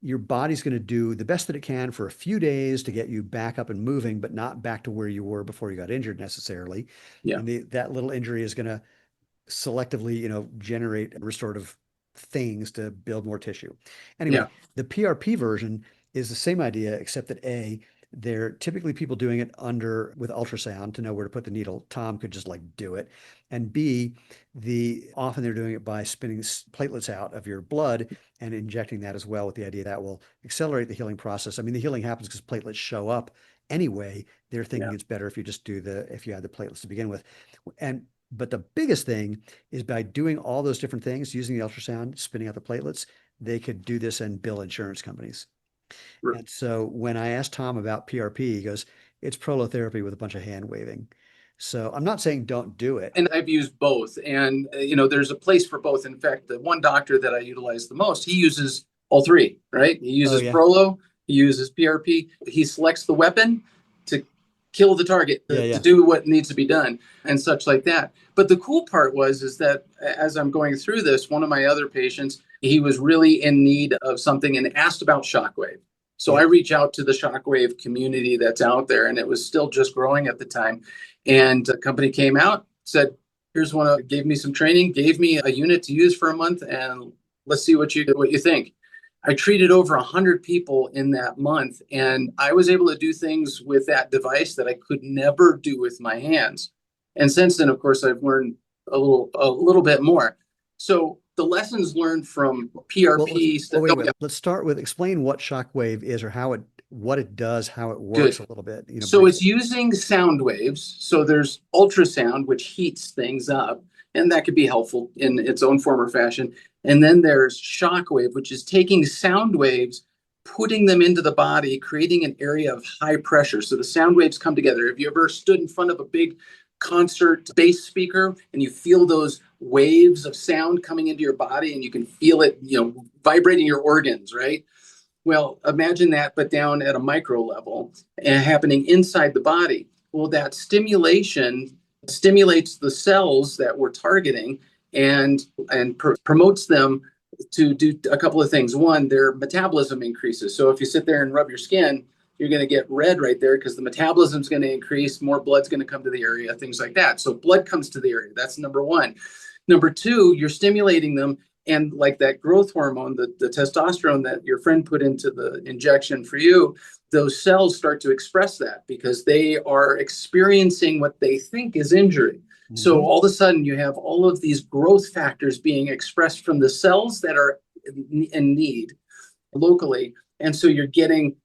your body's going to do the best that it can for a few days to get you back up and moving, but not back to where you were before you got injured necessarily. Yeah. And that little injury is going to selectively, generate restorative things to build more tissue. Anyway, Yeah. the PRP version is the same idea, except that they're typically people doing it under with ultrasound to know where to put the needle. Tom could just like do it. And B, often they're doing it by spinning platelets out of your blood and injecting that as well with the idea that will accelerate the healing process. I mean, the healing happens because platelets show up anyway. They're thinking Yeah. it's better if you just if you had the platelets to begin with. But the biggest thing is by doing all those different things, using the ultrasound, spinning out the platelets, they could do this and bill insurance companies. And so when I asked Tom about PRP, he goes, it's prolotherapy with a bunch of hand waving. So I'm not saying don't do it. And I've used both. And, there's a place for both. In fact, the one doctor that I utilize the most, he uses all three, right? He Oh, uses yeah. Prolo, he uses PRP, he selects the weapon to kill the target, Yeah, to yeah. do what needs to be done and such like that. But the cool part is that as I'm going through this, one of my other patients, he was really in need of something and asked about shockwave. So Yeah. I reach out to the shockwave community that's out there, and it was still just growing at the time. And a company came out, said, here's one, gave me some training, gave me a unit to use for a month, and let's see what you think. I treated over 100 people in that month, and I was able to do things with that device that I could never do with my hands. And since then, of course, I've learned a little bit more. So the lessons learned from Well, PRP stuff. wait a Oh, minute. yeah, Let's start with explain what shockwave is or what it does, how it works good. a little bit, So briefly. it's using sound waves. So there's ultrasound, which heats things up, and that could be helpful in its own form or fashion. And then there's shock wave, which is taking sound waves, putting them into the body, creating an area of high pressure. So the sound waves come together. Have you ever stood in front of a big concert bass speaker and you feel those waves of sound coming into your body and you can feel it, vibrating your organs, right? Well, imagine that, but down at a micro level and happening inside the body. Well, that stimulation stimulates the cells that we're targeting and promotes them to do a couple of things. One, their metabolism increases. So if you sit there and rub your skin, you're going to get red right there because the metabolism is going to increase, more blood's going to come to the area, things like that. So blood comes to the area. That's number one. Number two, you're stimulating them, and like that growth hormone, the testosterone that your friend put into the injection for you, those cells start to express that because they are experiencing what they think is injury. So Hmm. all of a sudden you have all of these growth factors being expressed from the cells that are in need locally. And so you're getting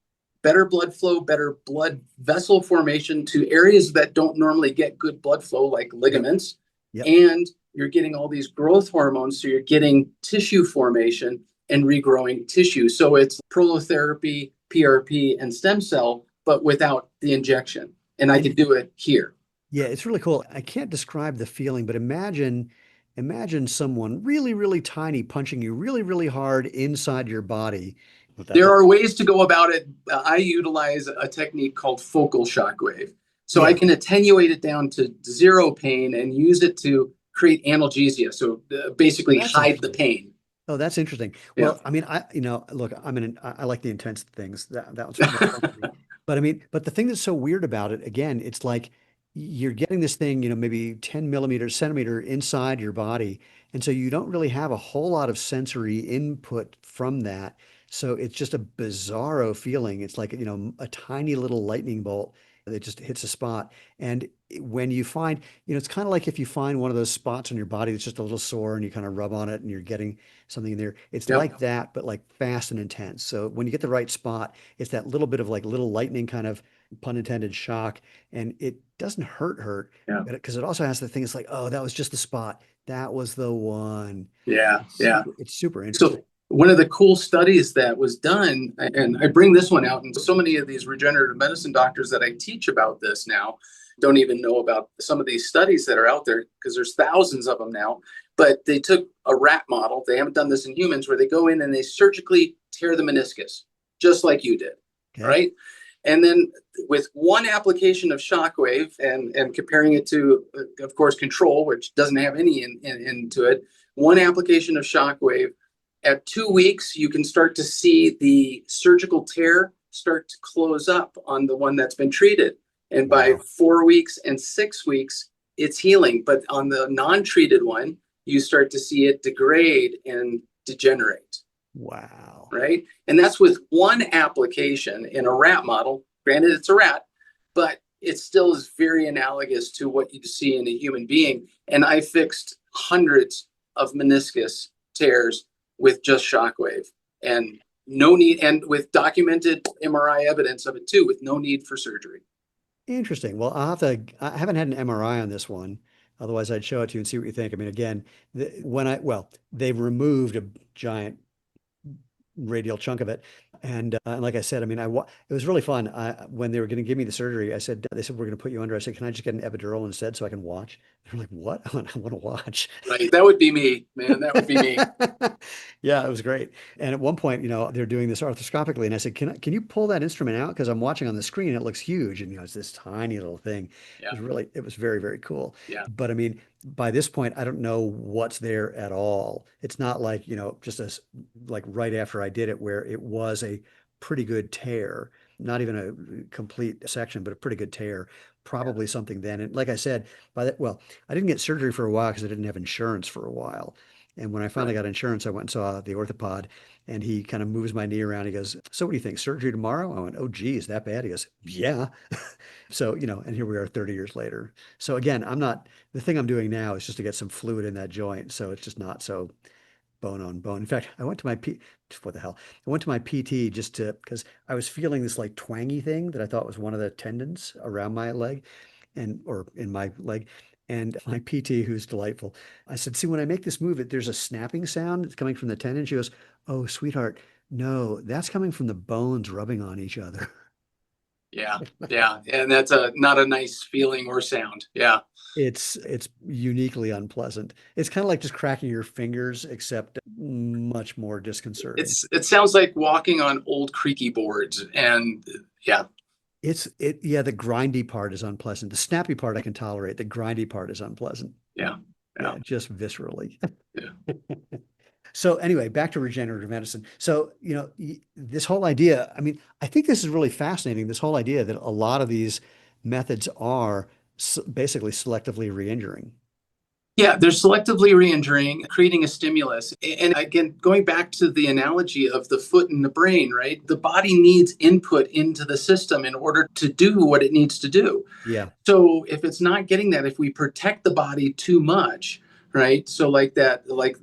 better blood flow, better blood vessel formation to areas that don't normally get good blood flow, like Yep. ligaments. Yep. And you're getting all these growth hormones. So you're getting tissue formation and regrowing tissue. So it's prolotherapy, PRP, and stem cell, but without the injection. And I And could do it here. yeah, it's really cool. I can't describe the feeling, but imagine someone really, really tiny punching you really, really hard inside your body. What that There does. are ways to go about it. I utilize a technique called focal shockwave. So I Yeah. can attenuate it down to zero pain and use it to create analgesia. So Well, basically that's hide the interesting. pain. Oh, that's interesting. Yeah. Well, I mean, look, I like the intense things. That one's more fun for me. But I mean, but the thing that's so weird about it, again, it's like you're getting this thing, maybe 10 millimeters, centimeter inside your body. And so you don't really have a whole lot of sensory input from that. So it's just a bizarro feeling. It's like, a tiny little lightning bolt It just hits a spot. And when you find, it's kind of like if you find one of those spots on your body that's just a little sore and you kind of rub on it and you're getting something in there. It's Yep. like that, but like fast and intense. So when you get the right spot, it's that little bit of like little lightning kind of pun intended shock. And it doesn't hurt, Yeah. but because it also has the thing, it's like, oh, that was just the spot. That was the one. Yeah. Yeah. It's super So interesting. one of the cool studies that was done, and I bring this one out, and so many of these regenerative medicine doctors that I teach about this now don't even know about some of these studies that are out there because there's thousands of them now. But they took a rat model, they haven't done this in humans, where they go in and they surgically tear the meniscus, just like you did, Okay. right? And then with one application of shockwave and comparing it to, of course, control, which doesn't have any into it, one application of shockwave, at 2 weeks, you can start to see the surgical tear start to close up on the one that's been treated. And by Wow. 4 weeks and 6 weeks, it's healing. But on the non-treated one, you start to see it degrade and degenerate, Wow. right? And that's with one application in a rat model. Granted, it's a rat, but it still is very analogous to what you see in a human being. And I fixed hundreds of meniscus tears with just shockwave and no need, and with documented MRI evidence of it too, with no need for surgery. Interesting. Well, I haven't had an MRI on this one. Otherwise, I'd show it to you and see what you think. I mean, again, they've removed a giant radial chunk of it. And like I said, I mean, it was really fun. When they were going to give me the surgery, they said, we're going to put you under. I said, can I just get an epidural instead so I can watch? They're like, what? I want to watch. Right. That would be me, man. That would be me. Yeah, it was great. And at one point, they're doing this arthroscopically, and I said, can you pull that instrument out? Because I'm watching on the screen, it looks huge. And, it's this tiny little thing. Yeah. It was very, very cool. Yeah. But I mean, by this point, I don't know what's there at all. It's not like, just as like right after I did it, where it was a pretty good tear, not even a complete section, but a pretty good tear. Yeah. Probably something then. And like I said, well, I didn't get surgery for a while because I didn't have insurance for a while. And when I finally Right. got insurance, I went and saw the orthopod, and he kind of moves my knee around. He goes, "So what do you think? Surgery tomorrow?" I went, "Oh, geez, that bad?" He goes, "Yeah." So, and here we are 30 years later. So again, the thing I'm doing now is just to get some fluid in that joint. So it's just not so bone on bone. In fact, what the hell? I went to my PT because I was feeling this like twangy thing that I thought was one of the tendons around my leg or in my leg. And my PT, who's delightful, I said, "See, when I make this move, there's a snapping sound that's coming from the tendon." She goes, "Oh, sweetheart, no, that's coming from the bones rubbing on each other." Yeah. Yeah. And that's not a nice feeling or sound. Yeah. It's uniquely unpleasant. It's kind of like just cracking your fingers, except much more disconcerting. It sounds like walking on old creaky boards. And yeah. Yeah, the grindy part is unpleasant. The snappy part I can tolerate. The grindy part is unpleasant. Yeah. Yeah. Yeah, just viscerally. Yeah. So anyway, back to regenerative medicine. So, this whole idea, I mean, I think this is really fascinating, this whole idea that a lot of these methods are basically selectively re-injuring. Yeah, they're selectively re-injuring, creating a stimulus. And again, going back to the analogy of the foot and the brain, right? The body needs input into the system in order to do what it needs to do. Yeah. So if it's not getting that, if we protect the body too much, right? So like that, like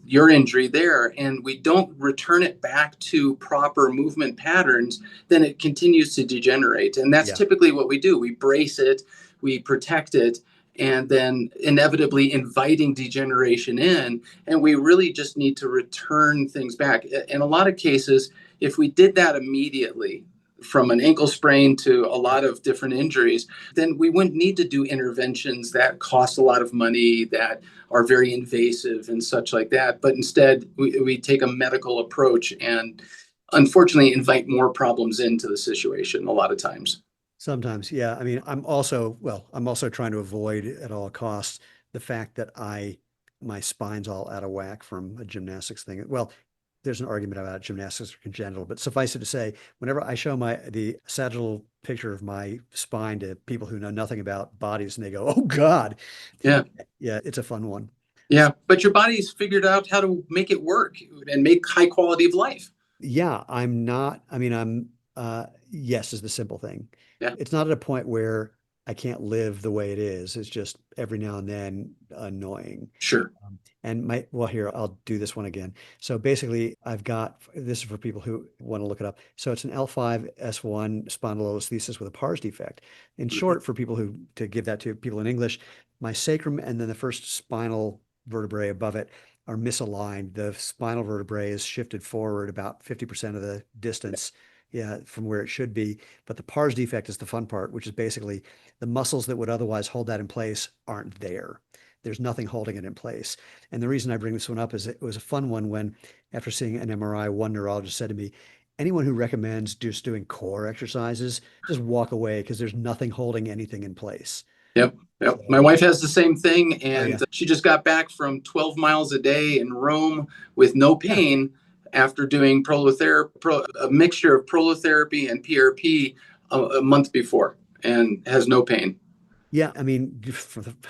your injury there, and we don't return it back to proper movement patterns, then it continues to degenerate. And that's Yeah. typically what we do. We brace it, we protect it, and then inevitably inviting degeneration in. And we really just need to return things back. In a lot of cases, if we did that immediately, from an ankle sprain to a lot of different injuries, then we wouldn't need to do interventions that cost a lot of money, that are very invasive and such like that. But instead, we take a medical approach and unfortunately invite more problems into the situation a lot of times. Sometimes, yeah. I mean, I'm also trying to avoid at all costs the fact that my spine's all out of whack from a gymnastics thing. Well, there's an argument about gymnastics or congenital, but suffice it to say, whenever I show the sagittal picture of my spine to people who know nothing about bodies, and they go, "Oh God," Yeah. yeah, it's a fun one. Yeah. But your body's figured out how to make it work and make high quality of life. Yeah, I'm not. I mean, I'm. yes is the simple thing. Yeah, It's not at a point where I can't live the way it is. It's just every now and then annoying. sure. And well, here, I'll do this one again. So basically, I've got this is for people who want to look it up. So it's an L5S1 spondylolisthesis with a PARS defect. In Mhm. short, for people who, to give that to people in English, my sacrum and then the first spinal vertebrae above it are misaligned. The spinal vertebrae is shifted forward about 50% of the distance, yeah, from where it should be. But the PARS defect is the fun part, which is basically the muscles that would otherwise hold that in place aren't there. There's nothing holding it in place. And the reason I bring this one up is it was a fun one when, after seeing an MRI, one neurologist said to me, anyone who recommends just doing core exercises, just walk away because there's nothing holding anything in place. Yep. Yep. My So, wife has the same thing, oh and yeah, she just got back from 12 miles a day in Rome with no yeah. pain after doing a mixture of prolotherapy and PRP a month before, and has no pain. Yeah, I mean, I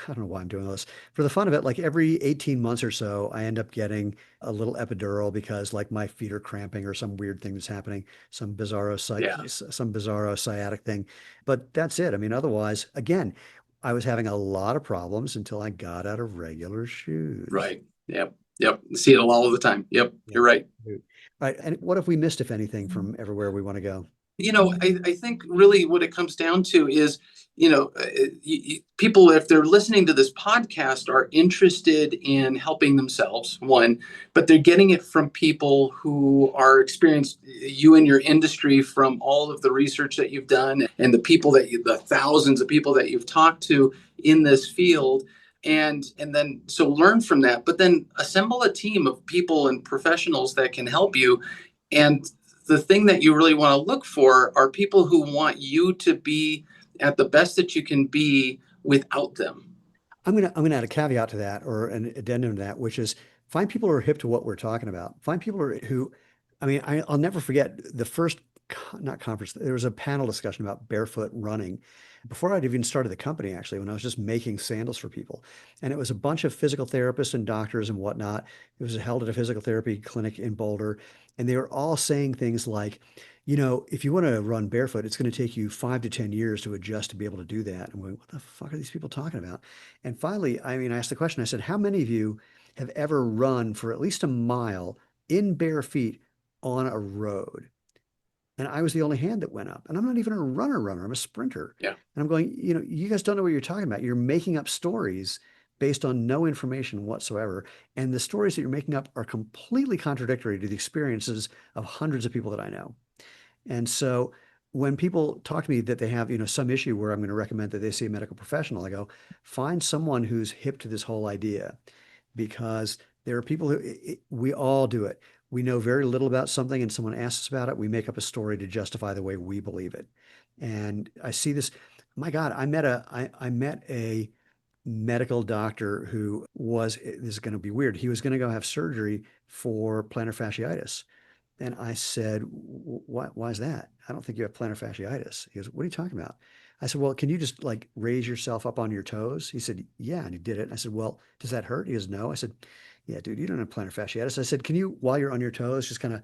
don't know why I'm doing this. For the fun of it, like every 18 months or so, I end up getting a little epidural because like my feet are cramping or some weird thing that's happening, Yeah. some bizarro sciatic thing. But that's it. I mean, otherwise, again, I was having a lot of problems until I got out of regular shoes. Right. Yep. Yep. See it all the time. Yep. Yeah. You're right. Right. And what have we missed, if anything, from everywhere we want to go? I think really what it comes down to is, people, if they're listening to this podcast, are interested in helping themselves, one, but they're getting it from people who are experienced, you in your industry, from all of the research that you've done and the thousands of people that you've talked to in this field. And then so learn from that, but then assemble a team of people and professionals that can help you. And the thing that you really want to look for are people who want you to be at the best that you can be without them. I'm gonna add a caveat to that or an addendum to that, which is find people who are hip to what we're talking about. Find people who, I mean, I'll never forget the first, not conference, there was a panel discussion about barefoot running before I'd even started the company, actually, when I was just making sandals for people. And it was a bunch of physical therapists and doctors and whatnot. It was held at a physical therapy clinic in Boulder. And they were all saying things like, if you want to run barefoot, it's going to take you 5 to 10 years to adjust to be able to do that. And I'm going, what the fuck are these people talking about? And finally, I mean, I asked the question, I said, how many of you have ever run for at least a mile in bare feet on a road? And I was the only hand that went up. And I'm not even a runner. I'm a sprinter. Yeah. And I'm going, you guys don't know what you're talking about. You're making up stories based on no information whatsoever. And the stories that you're making up are completely contradictory to the experiences of hundreds of people that I know. And so when people talk to me that they have, some issue where I'm going to recommend that they see a medical professional, I go, find someone who's hip to this whole idea because there are people we all do it. We know very little about something and someone asks us about it. We make up a story to justify the way we believe it. And I see this, my God, I met a medical doctor who this is going to be weird. He was going to go have surgery for plantar fasciitis. And I said, why is that? I don't think you have plantar fasciitis. He goes, what are you talking about? I said, well, can you just like raise yourself up on your toes? He said, yeah. And he did it. I said, well, does that hurt? He goes, no. I said, yeah, dude, you don't have plantar fasciitis. I said, can you, while you're on your toes, just kind of,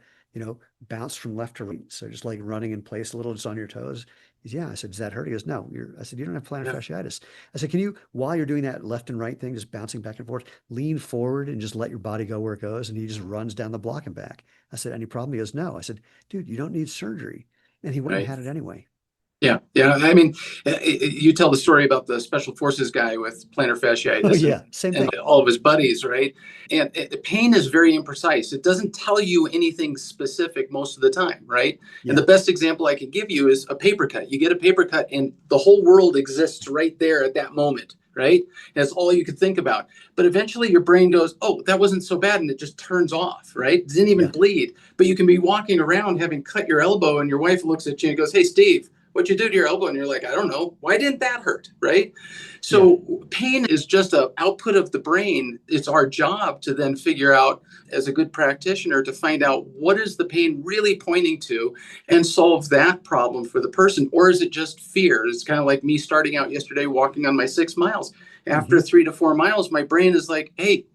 bounce from left to right? So just like running in place a little, just on your toes. He's, yeah. I said, does that hurt? He goes, no. I said, you don't have plantar Yeah. fasciitis. I said, can you, while you're doing that left and right thing, just bouncing back and forth, lean forward and just let your body go where it goes? And he just runs down the block and back. I said, any problem? He goes, no. I said, dude, you don't need surgery. And he went and Right. had it anyway. Yeah, yeah. I mean, you tell the story about the special forces guy with plantar Oh fasciitis yeah, same and thing. all of his buddies, right? And pain is very imprecise. It doesn't tell you anything specific most of the time, right? And Yeah, the best example I can give you is a paper cut. You get a paper cut, and the whole world exists right there at that moment, right? That's all you could think about. But eventually, your brain goes, "Oh, that wasn't so bad," and it just turns off, right? It didn't even yeah, bleed. But you can be walking around having cut your elbow, and your wife looks at you and goes, "Hey, Steve, what you do to your elbow?" And you're like, I don't know. Why didn't that hurt? Right. yeah. So pain is just an output of the brain. It's our job to then figure out, as a good practitioner, to find out what is the pain really pointing to and solve that problem for the person. Or is it just fear? It's kind of like me starting out yesterday walking on my 6 miles. After Hmm. 3 to 4 miles, my brain is like, hey,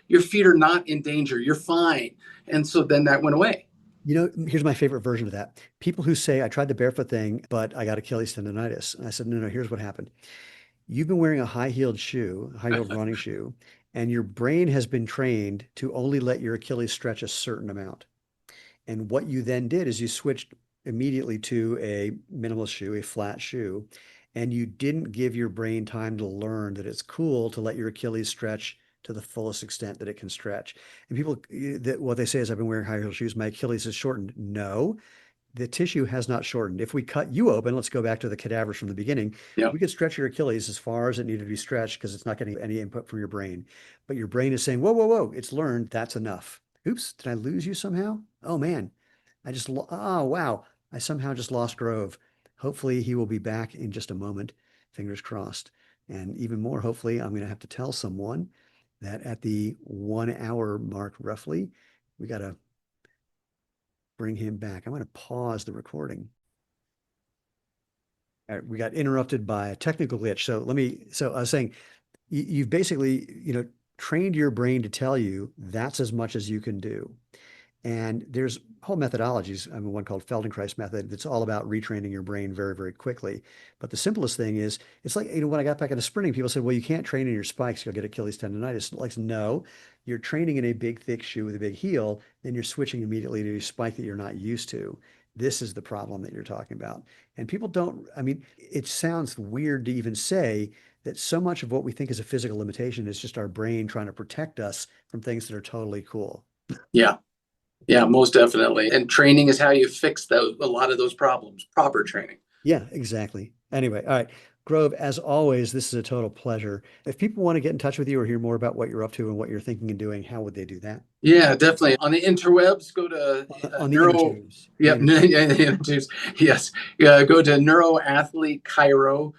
your feet are not in danger. You're fine. And so then that went away. Here's my favorite version of that. People who say, I tried the barefoot thing, but I got Achilles tendonitis. And I said, no, no, here's what happened. You've been wearing a high-heeled shoe, a high-heeled running shoe, and your brain has been trained to only let your Achilles stretch a certain amount. And what you then did is you switched immediately to a minimal shoe, a flat shoe, and you didn't give your brain time to learn that it's cool to let your Achilles stretch to the fullest extent that it can stretch. And people, that what they say is, I've been wearing high heel shoes, my Achilles is shortened. No, the tissue has not shortened. If we cut you open, let's go back to the cadavers from the beginning. Yep. We could stretch your Achilles as far as it needed to be stretched because it's not getting any input from your brain. But your brain is saying, whoa, whoa, whoa, it's learned. That's enough. Oops, did I lose you somehow? Oh man, oh wow, I somehow just lost Grove. Hopefully he will be back in just a moment. Fingers crossed. And even more, hopefully, I'm going to have to tell someone that at the 1 hour mark, roughly, we got to bring him back. I'm going to pause the recording. All right, we got interrupted by a technical glitch. So I was saying, you've basically, trained your brain to tell you that's as much as you can do. And there's whole methodologies. I mean, one called Feldenkrais method that's all about retraining your brain very, very quickly. But the simplest thing is, it's like, when I got back into sprinting, people said, well, you can't train in your spikes, you'll get Achilles tendonitis. Like, no, you're training in a big, thick shoe with a big heel, then you're switching immediately to a spike that you're not used to. This is the problem that you're talking about. And people don't, I mean, it sounds weird to even say that so much of what we think is a physical limitation is just our brain trying to protect us from things that are totally cool. Yeah. Yeah, most definitely. And training is how you fix a lot of those problems, proper training. Yeah, exactly. Anyway, all right. Grove, as always, this is a total pleasure. If people want to get in touch with you or hear more about what you're up to and what you're thinking and doing, how would they do that? Yeah, definitely. On the interwebs, go to On the inner neuro. tubes. The Yep. inner tubes. Yes. Yeah, go to neuroathletechiro.com.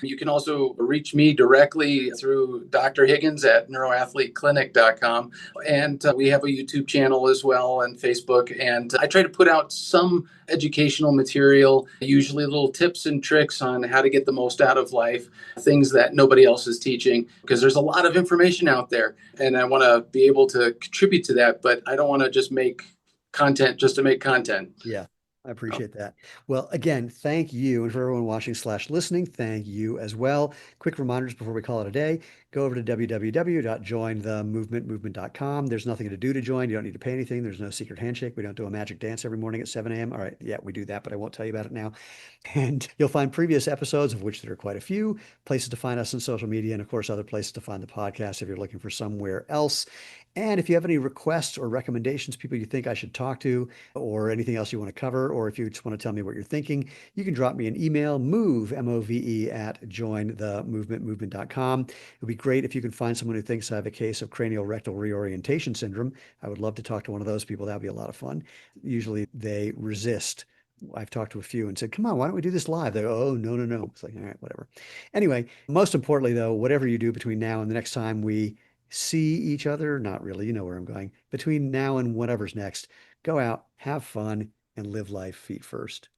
You can also reach me directly through Dr. Higgins at neuroathleteclinic.com. And we have a YouTube channel as well and Facebook. And I try to put out some educational material, usually little tips and tricks on how to get the most out of life, things that nobody else is teaching, because there's a lot of information out there. And I want to be able to contribute to that, but I don't want to just make content just to make content. Yeah, I appreciate that. Well, again, thank you. And for everyone watching/listening, thank you as well. Quick reminders before we call it a day. Go over to www.jointhemovementmovement.com. There's nothing to do to join. You don't need to pay anything. There's no secret handshake. We don't do a magic dance every morning at 7 a.m. All right. Yeah, we do that, but I won't tell you about it now. And you'll find previous episodes, of which there are quite a few, places to find us on social media, and of course, other places to find the podcast if you're looking for somewhere else. And if you have any requests or recommendations, people you think I should talk to, or anything else you want to cover, or if you just want to tell me what you're thinking, you can drop me an email, move, at jointhemovementmovement.com. It would be great if you can find someone who thinks I have a case of cranial rectal reorientation syndrome. I would love to talk to one of those people. That would be a lot of fun. Usually they resist. I've talked to a few and said, come on, why don't we do this live? They go, oh, no, no, no. It's like, all right, whatever. Anyway, most importantly, though, whatever you do between now and the next time we see each other, not really, you know where I'm going, between now and whatever's next, go out, have fun, and live life feet first.